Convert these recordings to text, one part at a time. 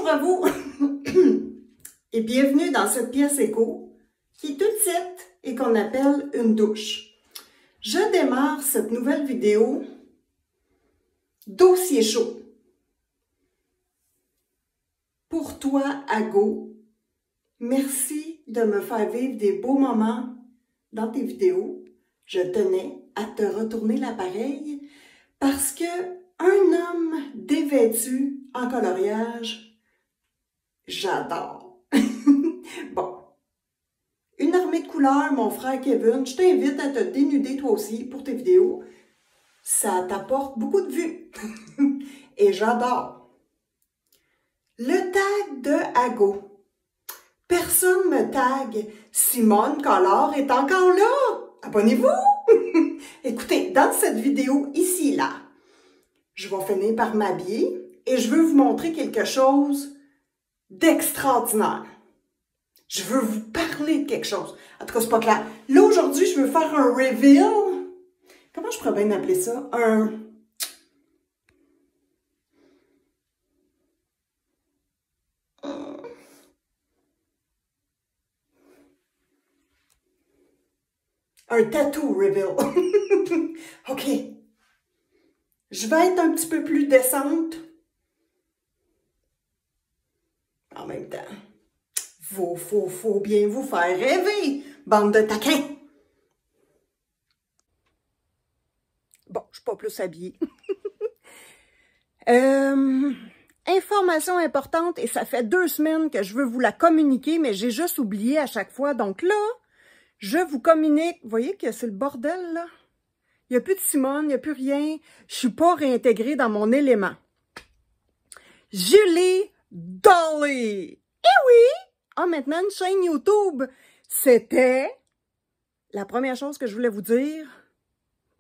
Bonjour à vous et bienvenue dans cette pièce éco qui est toute petite et qu'on appelle une douche. Je démarre cette nouvelle vidéo dossier chaud. Pour toi, Ago, merci de me faire vivre des beaux moments dans tes vidéos. Je tenais à te retourner l'appareil parce que un homme dévêtu en coloriage, j'adore. Bon, une armée de couleurs, mon frère Kevin, je t'invite à te dénuder toi aussi pour tes vidéos. Ça t'apporte beaucoup de vues et j'adore. Le tag de Ago. Personne me tag. Simone Collard est encore là. Abonnez-vous. Écoutez, dans cette vidéo ici, là, je vais finir par m'habiller et je veux vous montrer quelque chose d'extraordinaire. Je veux vous parler de quelque chose. En tout cas, c'est pas clair. Là, aujourd'hui, je veux faire un reveal. Comment je pourrais bien appeler ça? Un tattoo reveal. OK. Je vais être un petit peu plus décente. En même temps, faut bien vous faire rêver, bande de taquins. Bon, je suis pas plus habillée. Information importante, et ça fait 2 semaines que je veux vous la communiquer, mais j'ai juste oublié à chaque fois. Donc là, je vous communique. Vous voyez que c'est le bordel, là? Il n'y a plus de Simone, il n'y a plus rien. Je suis pas réintégrée dans mon élément. Julie Dolly. Eh oui! Ah, maintenant, une chaîne YouTube. C'était la première chose que je voulais vous dire,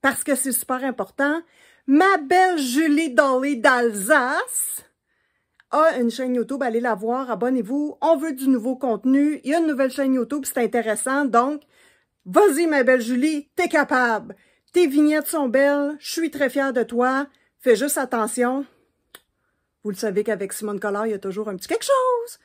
parce que c'est super important. Ma belle Julie Dolly d'Alsace a une chaîne YouTube. Allez la voir, abonnez-vous. On veut du nouveau contenu. Il y a une nouvelle chaîne YouTube, c'est intéressant. Donc, vas-y, ma belle Julie, t'es capable. Tes vignettes sont belles. Je suis très fière de toi. Fais juste attention. Vous le savez qu'avec Simone Collard, il y a toujours un petit quelque chose.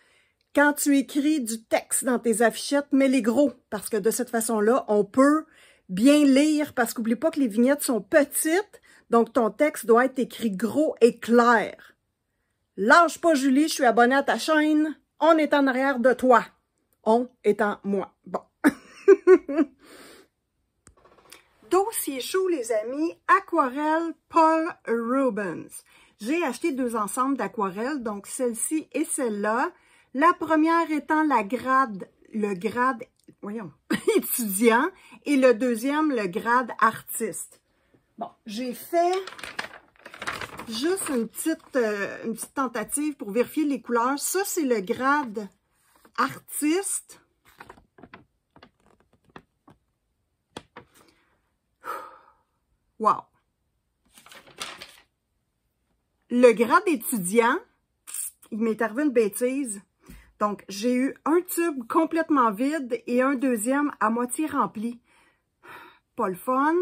Quand tu écris du texte dans tes affichettes, mets-les gros, parce que de cette façon-là, on peut bien lire, parce qu'oublie pas que les vignettes sont petites, donc ton texte doit être écrit gros et clair. Lâche pas, Julie, je suis abonnée à ta chaîne. On est en arrière de toi. On étant moi. Bon. Dossier chaud, les amis. Aquarelle Paul Rubens. J'ai acheté 2 ensembles d'aquarelles, donc celle-ci et celle-là. La première étant le grade, voyons, étudiant, et le deuxième, le grade artiste. Bon, j'ai fait juste une petite tentative pour vérifier les couleurs. Ça, c'est le grade artiste. Wow! Le grade étudiant, il m'est arrivé une bêtise. Donc, j'ai eu un tube complètement vide et un deuxième à moitié rempli. Pas le fun.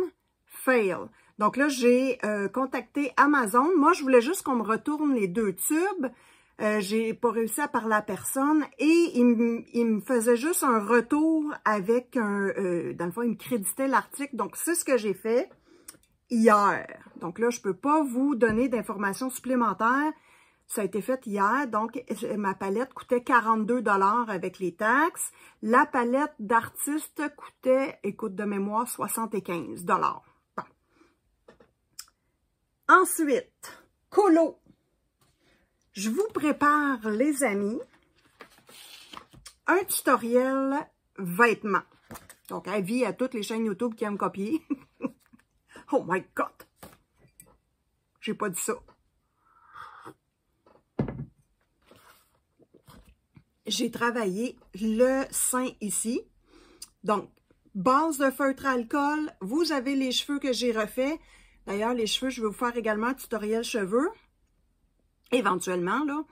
Fail. Donc là, j'ai contacté Amazon. Moi, je voulais juste qu'on me retourne les 2 tubes. J'ai pas réussi à parler à personne. Et il me faisait juste un retour avec dans le fond, il me créditait l'article. Donc, c'est ce que j'ai fait hier. Donc là, je peux pas vous donner d'informations supplémentaires. Ça a été fait hier, donc ma palette coûtait 42 $ avec les taxes. La palette d'artiste coûtait, écoute de mémoire, 75 $. Bon. Ensuite, colo. Je vous prépare, les amis, un tutoriel vêtements. Donc, avis à toutes les chaînes YouTube qui aiment copier. Oh my God! J'ai pas dit ça. J'ai travaillé le sein ici. Donc, base de feutre à alcool. Vous avez les cheveux que j'ai refaits. D'ailleurs, les cheveux, je vais vous faire également un tutoriel cheveux. Éventuellement, là.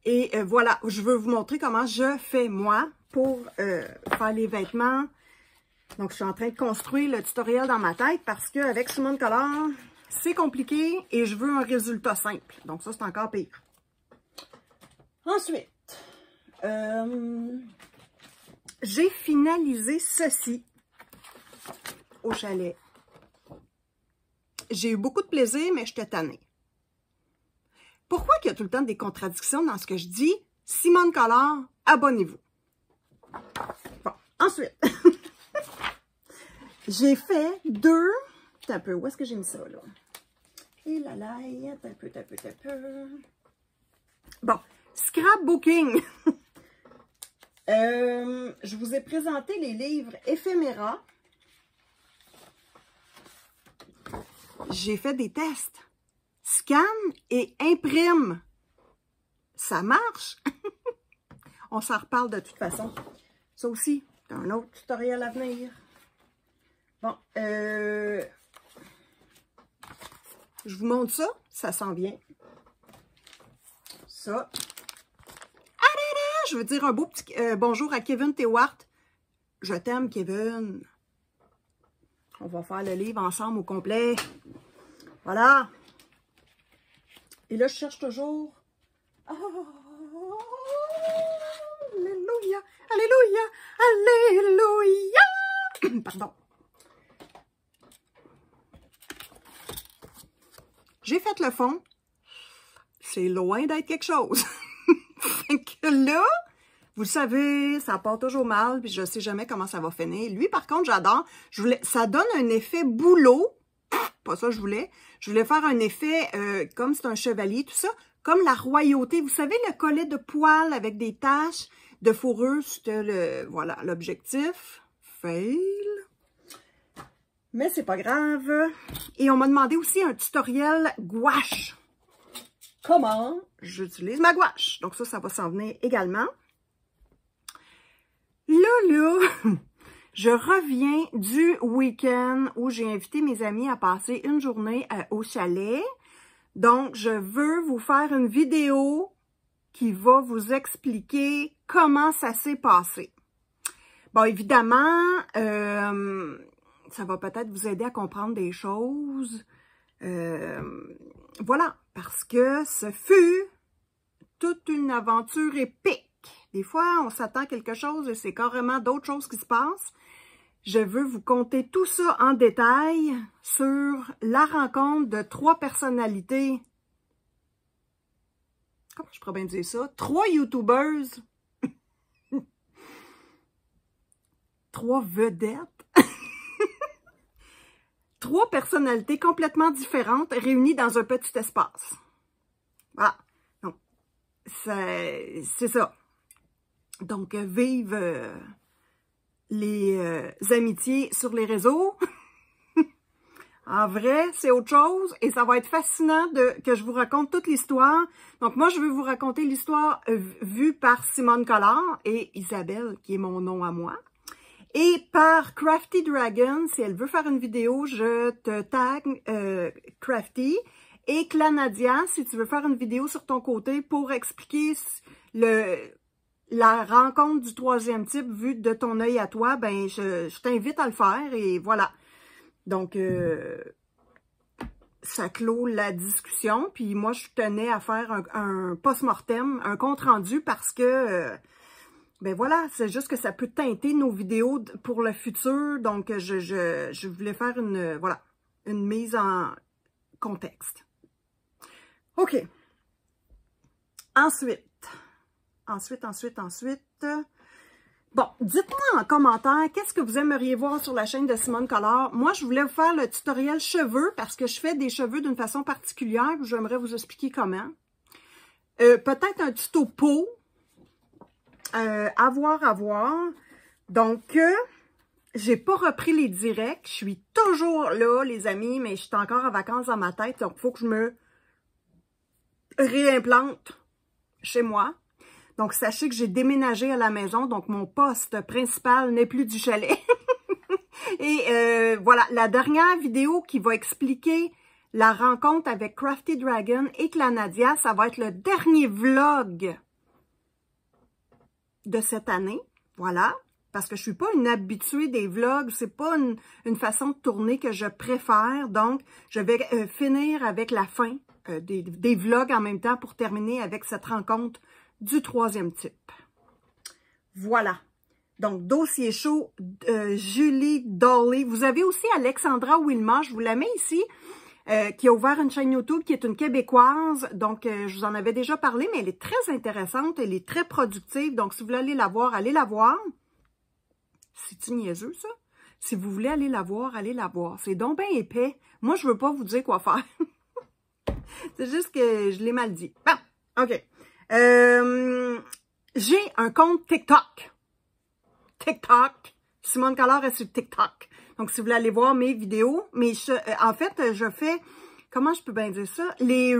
Et voilà, je veux vous montrer comment je fais, moi, pour faire les vêtements. Donc, je suis en train de construire le tutoriel dans ma tête parce qu'avec Simone Collard, c'est compliqué et je veux un résultat simple. Donc, ça, c'est encore pire. Ensuite, j'ai finalisé ceci au chalet. J'ai eu beaucoup de plaisir, mais j'étais tannée. Pourquoi il y a tout le temps des contradictions dans ce que je dis? Simone Collard, abonnez-vous. Bon, ensuite, j'ai fait deux... Attends un peu, où est-ce que j'ai mis ça, là? Et là, là, un peu. Bon, scrapbooking. Je vous ai présenté les livres éphéméras. J'ai fait des tests. Scanne et imprime. Ça marche. On s'en reparle de toute façon. Ça aussi, c'est un autre tutoriel à venir. Bon, je vous montre ça. Ça s'en vient. Ça. Je veux dire un beau petit bonjour à Kevin Tewart. Je t'aime, Kevin. On va faire le livre ensemble au complet. Voilà. Et là, je cherche toujours. Oh, alléluia, alléluia, alléluia. Pardon. J'ai fait le fond. C'est loin d'être quelque chose. Fait que là, vous le savez, ça part toujours mal, puis je sais jamais comment ça va finir. Lui, par contre, j'adore. Ça donne un effet boulot. Pas ça que je voulais. Je voulais faire un effet, comme c'est un chevalier, tout ça, comme la royauté. Vous savez, le collet de poils avec des taches de fourrure, c'était voilà, l'objectif. Fail. Mais c'est pas grave. Et on m'a demandé aussi un tutoriel gouache. Comment j'utilise ma gouache. Donc ça va s'en venir également. Là, je reviens du week-end où j'ai invité mes amis à passer une journée au chalet. Donc, je veux vous faire une vidéo qui va vous expliquer comment ça s'est passé. Bon, évidemment, ça va peut-être vous aider à comprendre des choses. Voilà, parce que ce fut toute une aventure épique. Des fois, on s'attend à quelque chose et c'est carrément d'autres choses qui se passent. Je veux vous conter tout ça en détail sur la rencontre de 3 personnalités. Comment je pourrais bien dire ça? 3 YouTubers. 3 vedettes. 3 personnalités complètement différentes réunies dans un petit espace. Voilà. Donc, c'est ça. Donc, vive les amitiés sur les réseaux. En vrai, c'est autre chose et ça va être fascinant que je vous raconte toute l'histoire. Donc, moi, je vais vous raconter l'histoire vue par Simone Collard et Isabelle, qui est mon nom à moi. Et par Crafty Dragon, si elle veut faire une vidéo, je te tag Crafty. Et Clanadia, si tu veux faire une vidéo sur ton côté pour expliquer la rencontre du 3e type vue de ton œil à toi, ben je t'invite à le faire et voilà. Donc, ça clôt la discussion. Puis moi, je tenais à faire un post-mortem, un compte-rendu parce que... ben voilà, c'est juste que ça peut teinter nos vidéos pour le futur. Donc, je voulais faire une mise en contexte. OK. Ensuite. Bon, dites-moi en commentaire, qu'est-ce que vous aimeriez voir sur la chaîne de Simone Collard? Moi, je voulais vous faire le tutoriel cheveux parce que je fais des cheveux d'une façon particulière. J'aimerais vous expliquer comment. Peut-être un tuto peau. À voir. Donc, j'ai pas repris les directs. Je suis toujours là, les amis, mais je suis encore en vacances dans ma tête. Donc, il faut que je me réimplante chez moi. Donc, sachez que j'ai déménagé à la maison. Donc, mon poste principal n'est plus du chalet. Et voilà, la dernière vidéo qui va expliquer la rencontre avec Crafty Dragon et Clanadia, ça va être le dernier vlog de cette année, voilà, parce que je suis pas une habituée des vlogs, c'est pas une façon de tourner que je préfère, donc je vais finir avec la fin des vlogs en même temps pour terminer avec cette rencontre du troisième type. Voilà. Donc, dossier chaud, Julie Dolly. Vous avez aussi Alexandra Wilma, je vous la mets ici, qui a ouvert une chaîne YouTube, qui est une Québécoise. Donc, je vous en avais déjà parlé, mais elle est très intéressante, elle est très productive. Donc, si vous voulez aller la voir, allez la voir. C'est-tu niaiseux, ça? Si vous voulez aller la voir, allez la voir. C'est donc bien épais. Moi, je veux pas vous dire quoi faire. C'est juste que je l'ai mal dit. Bon, OK. J'ai un compte TikTok. Simone Collard est sur TikTok. Donc, si vous voulez aller voir mes vidéos, en fait, je fais, comment je peux bien dire ça? Les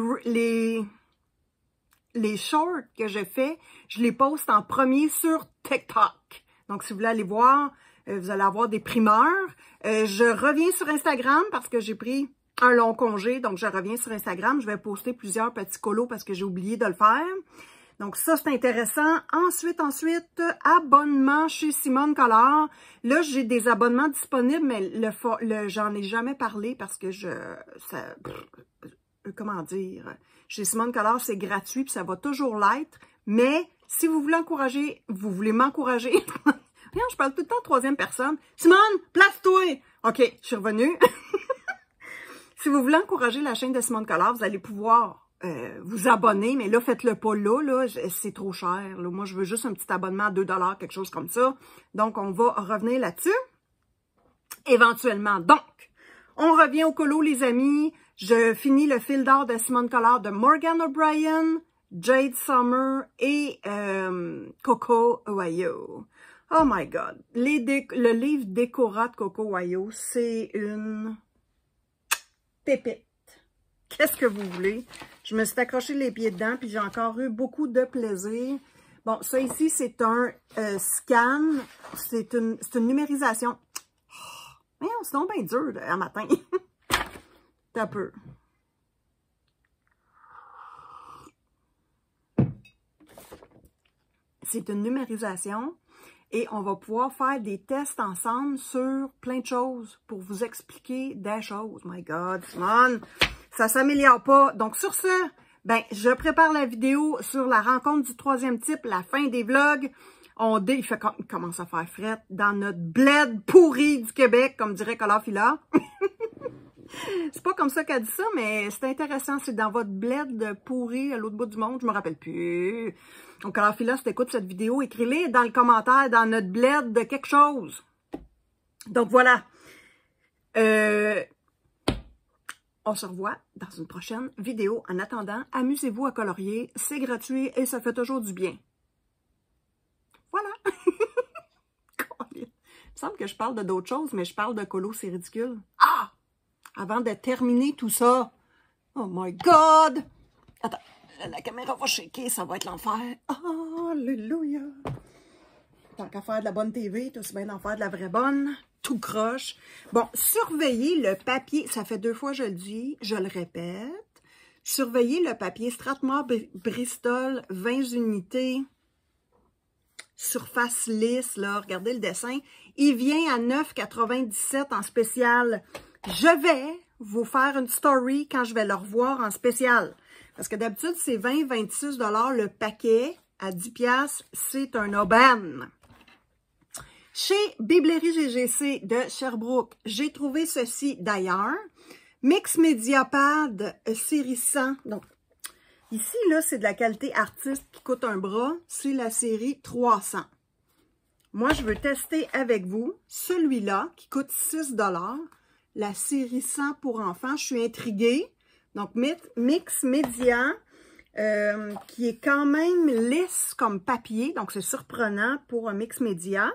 shorts que je fais, je les poste en premier sur TikTok. Donc, si vous voulez aller voir, vous allez avoir des primeurs. Je reviens sur Instagram parce que j'ai pris un long congé. Donc, je reviens sur Instagram. Je vais poster plusieurs petits colos parce que j'ai oublié de le faire. Donc, ça, c'est intéressant. Ensuite, abonnement chez Simone Collard. Là, j'ai des abonnements disponibles, mais j'en ai jamais parlé parce que comment dire? Chez Simone Collard, c'est gratuit puis ça va toujours l'être. Mais, si vous voulez m'encourager. Je parle tout le temps troisième personne. Simone, place-toi! OK, je suis revenue. Si vous voulez encourager la chaîne de Simone Collard, vous allez pouvoir vous abonner, mais là, faites-le pas là, c'est trop cher. Là. Moi, je veux juste un petit abonnement à 2 $, quelque chose comme ça. Donc, on va revenir là-dessus, éventuellement. Donc, on revient au colo, les amis. Je finis le fil d'or de Simone Collard de Morgan O'Brien, Jade Summer et Coco Ohio. Oh my God! Le livre Décorat de Coco Ohio, c'est une pépite. Qu'est-ce que vous voulez? Je me suis accroché les pieds dedans, puis j'ai encore eu beaucoup de plaisir. Bon, ça ici, c'est un scan. C'est une numérisation. Oh, c'est donc bien dur un matin. T'as peu. C'est une numérisation. Et on va pouvoir faire des tests ensemble sur plein de choses pour vous expliquer des choses. My God, Simone, ça s'améliore pas. Donc, sur ce, je prépare la vidéo sur la rencontre du troisième type, la fin des vlogs. Il commence à faire fret dans notre bled pourri du Québec, comme dirait Collard Fila. C'est pas comme ça qu'elle dit ça, mais c'est intéressant. C'est dans votre bled pourri à l'autre bout du monde. Je me rappelle plus. Donc, alors, Phila, si t'écoutes cette vidéo, écris-les dans le commentaire, dans notre bled de quelque chose. Donc, voilà. On se revoit dans une prochaine vidéo. En attendant, amusez-vous à colorier. C'est gratuit et ça fait toujours du bien. Voilà. Il me semble que je parle de d'autres choses, mais je parle de colo, c'est ridicule. Ah! Avant de terminer tout ça. Oh my God! Attends, la caméra va shaker, ça va être l'enfer. Alléluia! Tant qu'à faire de la bonne TV, tout aussi bien d'en faire de la vraie bonne. Tout croche. Bon, surveillez le papier. Ça fait 2 fois que je le dis, je le répète. Surveillez le papier Strathmore Bristol, 20 unités. Surface lisse, là. Regardez le dessin. Il vient à 9,97 en spécial. Je vais vous faire une story quand je vais le revoir en spécial. Parce que d'habitude, c'est 20-26 $ le paquet. À 10 $, c'est un aubaine. Chez Biblerie GGC de Sherbrooke, j'ai trouvé ceci d'ailleurs. Mix Mediapad série 100. Donc, ici, là, c'est de la qualité artiste qui coûte un bras. C'est la série 300. Moi, je veux tester avec vous celui-là qui coûte 6 $. La série 100 pour enfants. Je suis intriguée. Donc, Mix Media, qui est quand même lisse comme papier. Donc, c'est surprenant pour un Mix Media.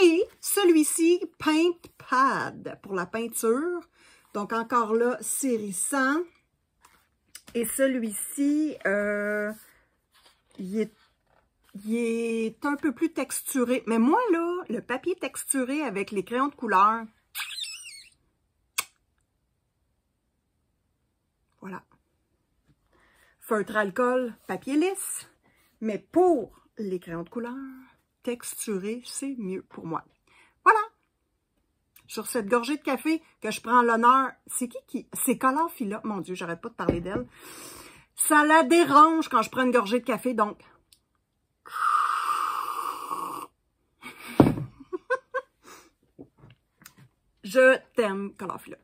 Et celui-ci, Paint Pad pour la peinture. Donc, encore là, série 100. Et celui-ci, il est un peu plus texturé. Mais moi, là, le papier texturé avec les crayons de couleur, voilà. Feutre alcool, papier lisse. Mais pour les crayons de couleur, texturé, c'est mieux pour moi. Voilà. Sur cette gorgée de café que je prends l'honneur. C'est qui? C'est Collard Fila. Mon Dieu, j'arrête pas de parler d'elle. Ça la dérange quand je prends une gorgée de café. Donc, Je t'aime, Colorfula.